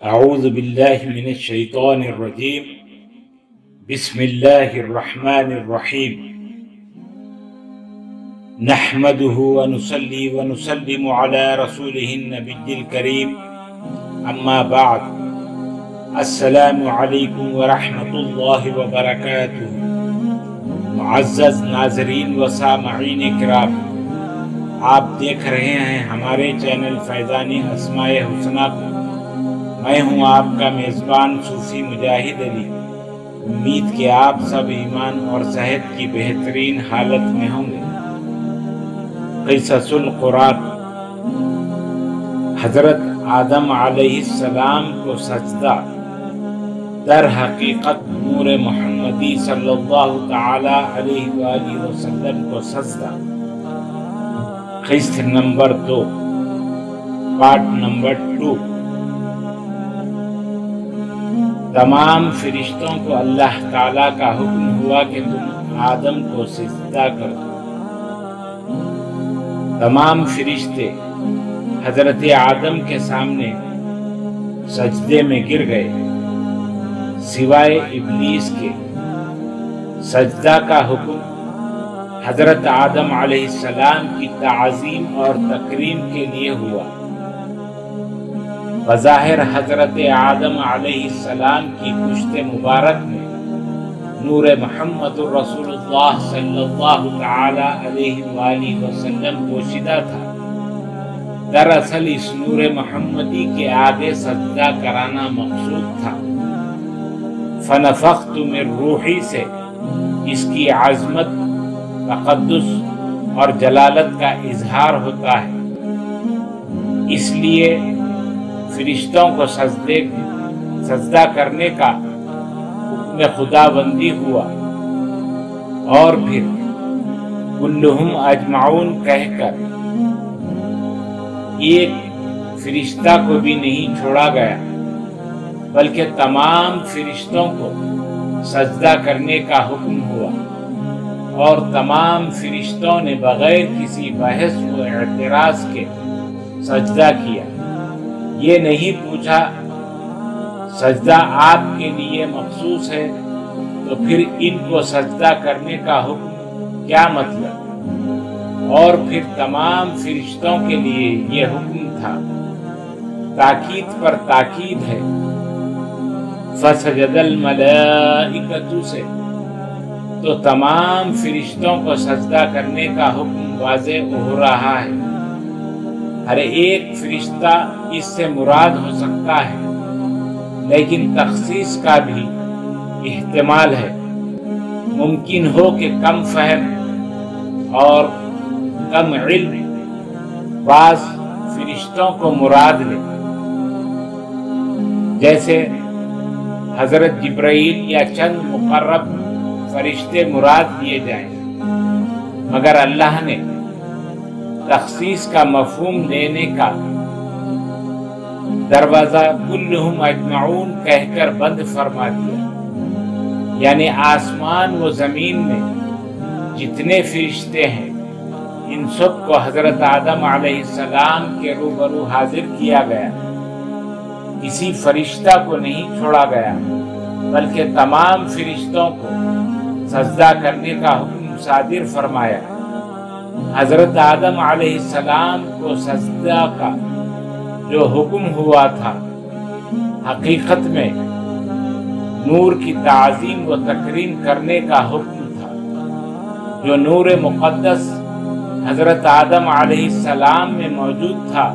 اعوذ باللہ من الشیطان الرجیم بسم اللہ الرحمن الرحیم نحمده ونصلي ونسلم على رسوله النبی الکریم اما بعد السلام علیکم ورحمۃ اللہ وبرکاتہ۔ معزز ناظرین و سامعین کرام، آپ دیکھ رہے ہیں ہمارے چینل فیضان اسماء الحسنی کو۔ میں ہوں آپ کا میزبان صوفی مجاہد علی۔ امید کہ آپ سب ایمان اور صحت کی بہترین حالت میں ہوں گے۔ قصص القرآن۔ حضرت آدم علیہ السلام کو سجدہ در حقیقت نور محمدی صلی اللہ تعالی علیہ وآلہ وسلم کو سجدہ۔ قسط نمبر 2، پارٹ نمبر 2۔ تمام فرشتوں کو اللہ تعالیٰ کا حکم ہوا کہ تم آدم کو سجدہ کرو۔ تمام فرشتے حضرت آدم کے سامنے سجدے میں گر گئے، سوائے ابلیس کے۔ سجدہ کا حکم حضرت آدم علیہ السلام کی تعظیم اور تکریم کے لیے ہوا۔ بظاہر حضرت آدم علیہ السلام کی پشت مبارک میں نور محمد الرسول اللہ صلی اللہ تعالی علیہ وآلہ وسلم پوشیدہ تھا۔ دراصل اس نور محمدی کے آگے سجدہ کرانا مقصود تھا۔ فنفخت من روحی سے اس کی عظمت، تقدس اور جلالت کا اظہار ہوتا ہے، اس لیے فرشتوں کو سجدہ کرنے کا حکم خدا بندی ہوا، اور پھر کلہم اجمعون کہہ کر ایک فرشتہ کو بھی نہیں چھوڑا گیا، بلکہ تمام فرشتوں کو سجدہ کرنے کا حکم ہوا، اور تمام فرشتوں نے بغیر کسی بحث و اعتراض کے سجدہ کیا۔ یہ نہیں پوچھا سجدہ آپ کے لیے مخصوص ہے تو پھر ان کو سجدہ کرنے کا حکم کیا مطلب؟ اور پھر تمام فرشتوں کے لیے یہ حکم تھا۔ تاکید پر تاکید ہے۔ فسجد الملائکۃ سے تو تمام فرشتوں کو سجدہ کرنے کا حکم واضح ہو رہا ہے۔ ہر ایک فرشتہ اس سے مراد ہو سکتا ہے، لیکن تخصیص کا بھی احتمال ہے۔ ممکن ہو کہ کم فہم اور کم علم بعض فرشتوں کو مراد لے، جیسے حضرت جبرائیل یا چند مقرب فرشتے مراد لیے جائیں، مگر اللہ نے تخصیص کا مفہوم لینے کا دروازہ کلہم اجمعون کہہ کر بند فرما دیا، یعنی آسمان و زمین میں جتنے فرشتے ہیں ان سب کو حضرت آدم علیہ السلام کے روبرو حاضر کیا گیا۔ کسی فرشتہ کو نہیں چھوڑا گیا، بلکہ تمام فرشتوں کو سجدہ کرنے کا حکم صادر فرمایا۔ حضرت آدم علیہ السلام کو سجدہ کا جو حکم ہوا تھا، حقیقت میں نور کی تعظیم و تکریم کرنے کا حکم تھا، جو نور مقدس حضرت آدم علیہ السلام میں موجود تھا،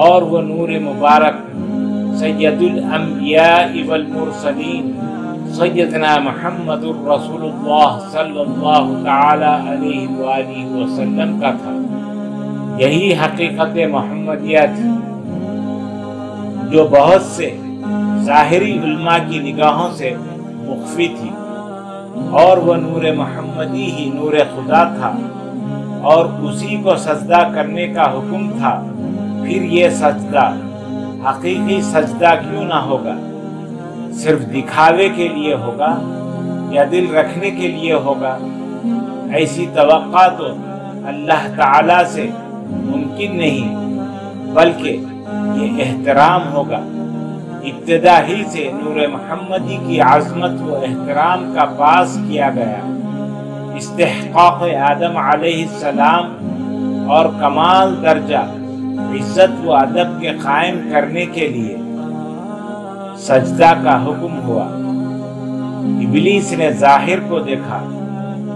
اور وہ نور مبارک سید الانبیاء والمرسلین سیدنا محمد الرسول اللہ صلی اللہ تعالی علیہ وآلہ وسلم کا تھا۔ یہی حقیقت محمدیہ تھی، جو بہت سے ظاہری علماء کی نگاہوں سے مخفی تھی، اور وہ نور محمدی ہی نور خدا تھا، اور اسی کو سجدہ کرنے کا حکم تھا۔ پھر یہ سجدہ حقیقی سجدہ کیوں نہ ہوگا؟ صرف دکھاوے کے لیے ہوگا یا دل رکھنے کے لیے ہوگا؟ ایسی توقع تو اللہ تعالیٰ سے ممکن نہیں، بلکہ یہ احترام ہوگا، ابتدا ہی سے نور محمدی کی عظمت و احترام کا پاس کیا گیا۔ استحقاق آدم علیہ السلام اور کمال درجہ عزت و ادب کے قائم کرنے کے لیے سجدہ کا حکم ہوا۔ ابلیس نے ظاہر کو دیکھا،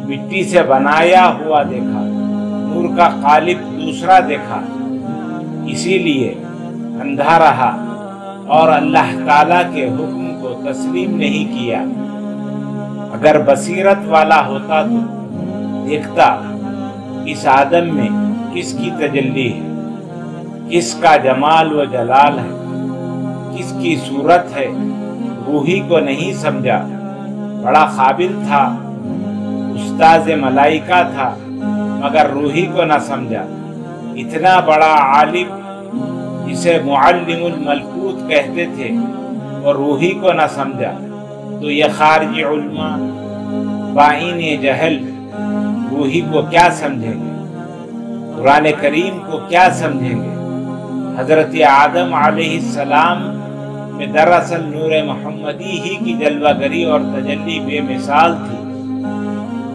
مٹی سے بنایا ہوا دیکھا، نور کا قالب دوسرا دیکھا، اسی لیے اندھا رہا اور اللہ تعالیٰ کے حکم کو تسلیم نہیں کیا۔ اگر بصیرت والا ہوتا تو دیکھتا اس آدم میں کس کی تجلی ہے، کس کا جمال و جلال ہے، کس کی صورت ہے۔ روحی کو نہیں سمجھا، بڑا قابل تھا، استاذ ملائکہ تھا، مگر روحی کو نہ سمجھا۔ اتنا بڑا عالم جسے معلم الملکوت کہتے تھے اور روحی کو نہ سمجھا، تو یہ خارجی علماء بائن جہل روحی کو کیا سمجھیں گے، قرآن کریم کو کیا سمجھیں گے۔ حضرت آدم علیہ السلام میں دراصل نور محمدی ہی کی جلوہ گری اور تجلی بے مثال تھی۔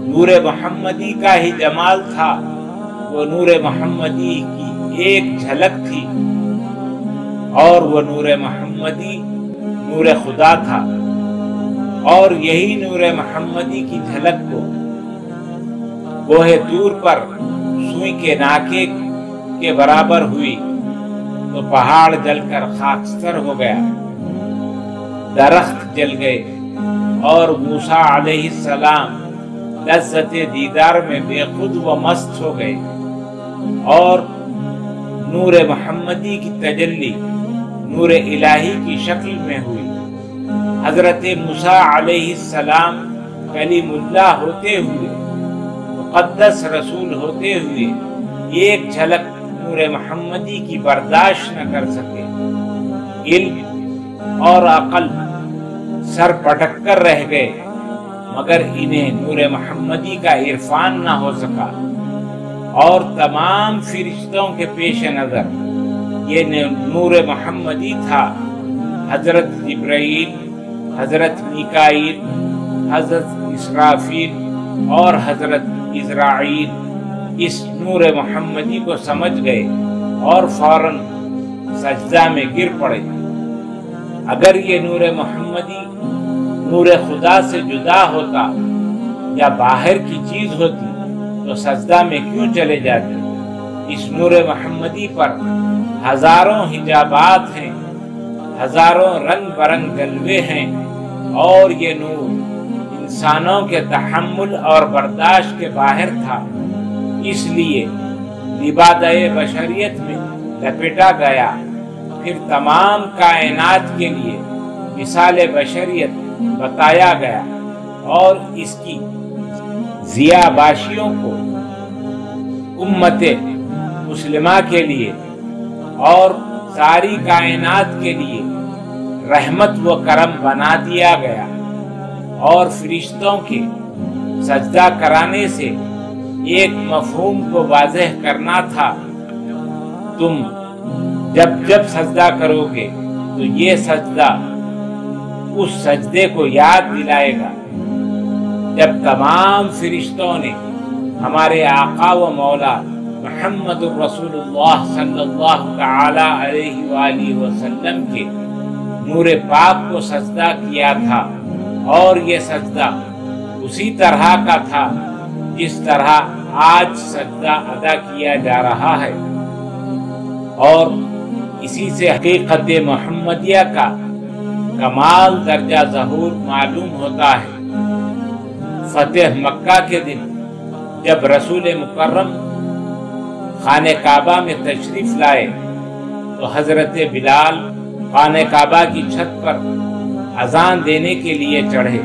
نور محمدی کا ہی جمال تھا، وہ نور محمدی کی ایک جھلک تھی، اور وہ نور محمدی نور خدا تھا، اور یہی نور محمدی کی جھلک کو کوہ طور پر سوئی کے ناکے کے برابر ہوئی تو پہاڑ جل کر خاکستر ہو گیا، درخت جل گئے، اور موسیٰ علیہ السلام لذت دیدار میں بے خود و مست ہو گئے، اور نور محمدی کی تجلی نور الہی کی شکل میں ہوئی۔ حضرت موسیٰ علیہ السلام کلیم اللہ ہوتے ہوئے، مقدس رسول ہوتے ہوئے، ایک جھلک نور محمدی کی برداشت نہ کر سکے۔ علم اور عقل سر پٹک کر رہ گئے، مگر انہیں نور محمدی کا عرفان نہ ہو سکا، اور تمام فرشتوں کے پیش نظر یہ نور محمدی تھا۔ حضرت جبرائیل، حضرت میکائیل، حضرت اسرافیل اور حضرت عزرائیل اس نور محمدی کو سمجھ گئے اور فوراً سجدہ میں گر پڑے۔ اگر یہ نور محمدی نور خدا سے جدا ہوتا یا باہر کی چیز ہوتی تو سجدہ میں کیوں چلے جاتے؟ اس نور محمدی پر ہزاروں حجابات ہیں، ہزاروں رنگ برنگ جلوے ہیں، اور یہ نور انسانوں کے تحمل اور برداشت کے باہر تھا، اس لیے لبادہ بشریت میں لپیٹا گیا، پھر تمام کائنات کے لیے مثال بشریت بتایا گیا، اور اس کی ضیاء باشیوں کو امت مسلمہ کے لیے اور ساری کائنات کے لیے رحمت و کرم بنا دیا گیا۔ اور فرشتوں کے سجدہ کرانے سے ایک مفہوم کو واضح کرنا تھا، تم جب سجدہ کرو گے تو یہ سجدہ اس سجدے کو یاد دلائے گا جب تمام فرشتوں نے ہمارے آقا و مولا محمد الرسول اللہ صلی اللہ تعالی علیہ وآلہ وسلم کے نور پاک کو سجدہ کیا تھا، اور یہ سجدہ اسی طرح کا تھا جس طرح آج سجدہ ادا کیا جا رہا ہے، اور اسی سے حقیقت محمدیہ کا کمال درجہ ظہور معلوم ہوتا ہے۔ فتح مکہ کے دن جب رسول مکرم خانہ کعبہ میں تشریف لائے تو حضرت بلال خانہ کعبہ کی چھت پر اذان دینے کے لیے چڑھے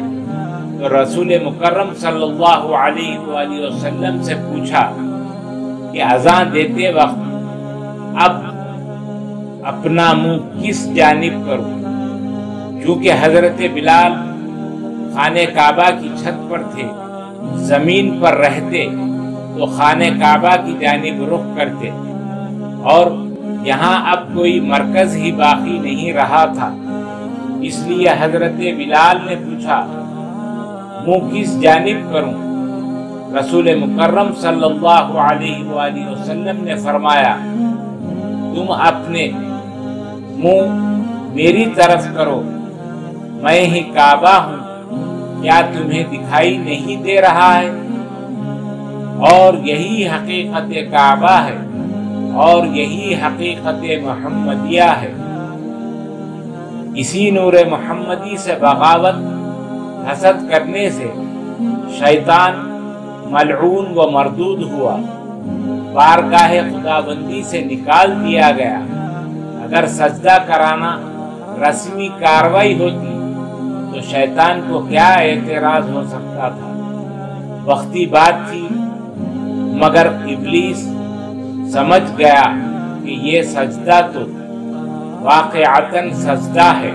تو رسول مکرم صلی اللہ علیہ وآلہ وسلم سے پوچھا کہ اذان دیتے وقت اب اپنا منہ کس جانب کروں؟ چونکہ حضرت بلال خانہ کعبہ کی چھت پر تھے، زمین پر رہتے تو خانہ کعبہ کی جانب رخ کرتے، اور یہاں اب کوئی مرکز ہی باقی نہیں رہا تھا، اس لیے حضرت بلال نے پوچھا منہ کس جانب کروں؟ رسول مکرم صلی اللہ علیہ وآلہ وسلم نے فرمایا تم اپنے منہ میری طرف کرو، میں ہی کعبہ ہوں، کیا تمہیں دکھائی نہیں دے رہا ہے؟ اور یہی حقیقت کعبہ ہے اور یہی حقیقت محمدیہ ہے۔ اسی نور محمدی سے بغاوت حسد کرنے سے شیطان ملعون و مردود ہوا، بارگاہ خداوندی سے نکال دیا گیا۔ اگر سجدہ کرانا رسمی کاروائی ہوتی تو شیطان کو کیا اعتراض ہو سکتا تھا؟ وقتی بات تھی، مگر ابلیس سمجھ گیا کہ یہ سجدہ تو واقعتاً سجدہ ہے،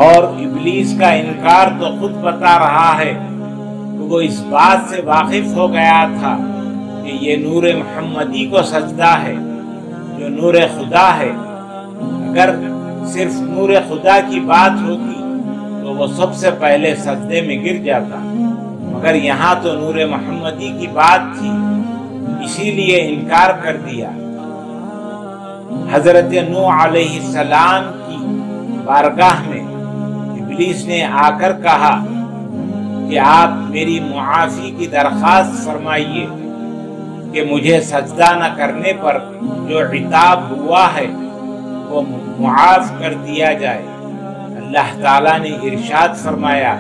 اور ابلیس کا انکار تو خود بتا رہا ہے کہ وہ اس بات سے واقف ہو گیا تھا کہ یہ نور محمدی کو سجدہ ہے جو نور خدا ہے۔ اگر صرف نور خدا کی بات ہوتی تو وہ سب سے پہلے سجدے میں گر جاتا، مگر یہاں تو نور محمدی کی بات تھی، اسی لیے انکار کر دیا۔ حضرت نوح علیہ السلام کی بارگاہ میں ابلیس نے آ کر کہا کہ آپ میری معافی کی درخواست فرمائیے کہ مجھے سجدہ نہ کرنے پر جو عتاب ہوا ہے وہ معاف کر دیا جائے۔ اللہ تعالیٰ نے ارشاد فرمایا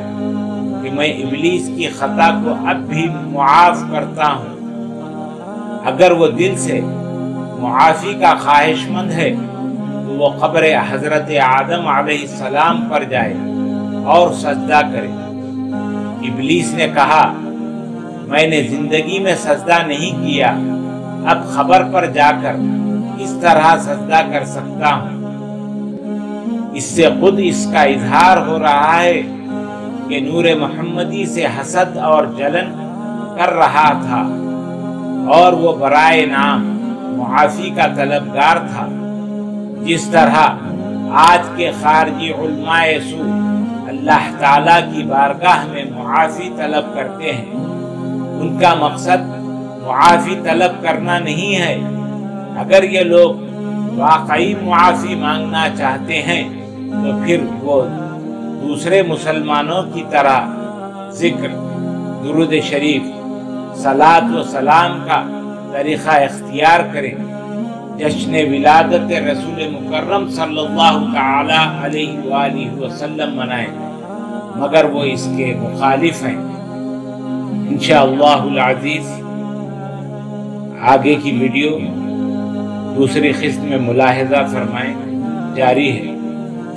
کہ میں ابلیس کی خطا کو اب بھی معاف کرتا ہوں۔ اگر وہ دل سے معافی کا خواہش مند ہے تو وہ قبر حضرت آدم علیہ السلام پر جائے اور سجدہ کرے۔ ابلیس نے کہا میں نے زندگی میں سجدہ نہیں کیا، اب قبر پر جا کر اس طرح سجدہ کر سکتا ہوں۔ اس سے خود اس کا اظہار ہو رہا ہے کہ نور محمدی سے حسد اور جلن کر رہا تھا، اور وہ برائے نام معافی کا طلبگار تھا۔ جس طرح آج کے خارجی علماء سو اللہ تعالیٰ کی بارگاہ میں معافی طلب کرتے ہیں، ان کا مقصد معافی طلب کرنا نہیں ہے۔ اگر یہ لوگ واقعی معافی مانگنا چاہتے ہیں تو پھر وہ دوسرے مسلمانوں کی طرح ذکر، درود شریف، صلاۃ و سلام کا طریقہ اختیار کریں، جشن ولادت رسول مکرم صلی اللہ تعالی علیہ وآلہ وسلم منائیں، مگر وہ اس کے مخالف ہیں۔ انشاءاللہ العزیز آگے کی ویڈیو دوسری قسط میں ملاحظہ فرمائیں جاری ہے۔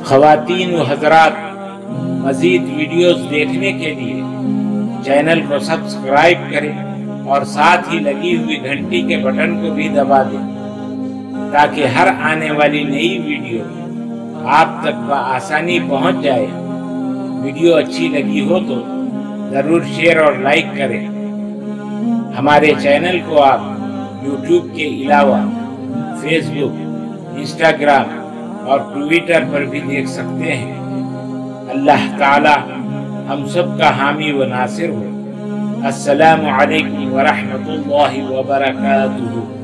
خواتین و حضرات، مزید ویڈیوز دیکھنے کے لیے چینل کو سبسکرائب کریں اور ساتھ ہی لگی ہوئی گھنٹی کے بٹن کو بھی دبا دیں تاکہ ہر آنے والی نئی ویڈیو آپ تک بآسانی پہنچ جائے۔ ویڈیو اچھی لگی ہو تو ضرور شیئر اور لائک کریں۔ ہمارے چینل کو آپ یوٹیوب کے علاوہ فیس بک، انسٹاگرام اور ٹویٹر پر بھی دیکھ سکتے ہیں۔ اللہ تعالی ہم سب کا حامی و ناصر ہو۔ السلام علیکم ورحمۃ اللہ وبرکاتہ۔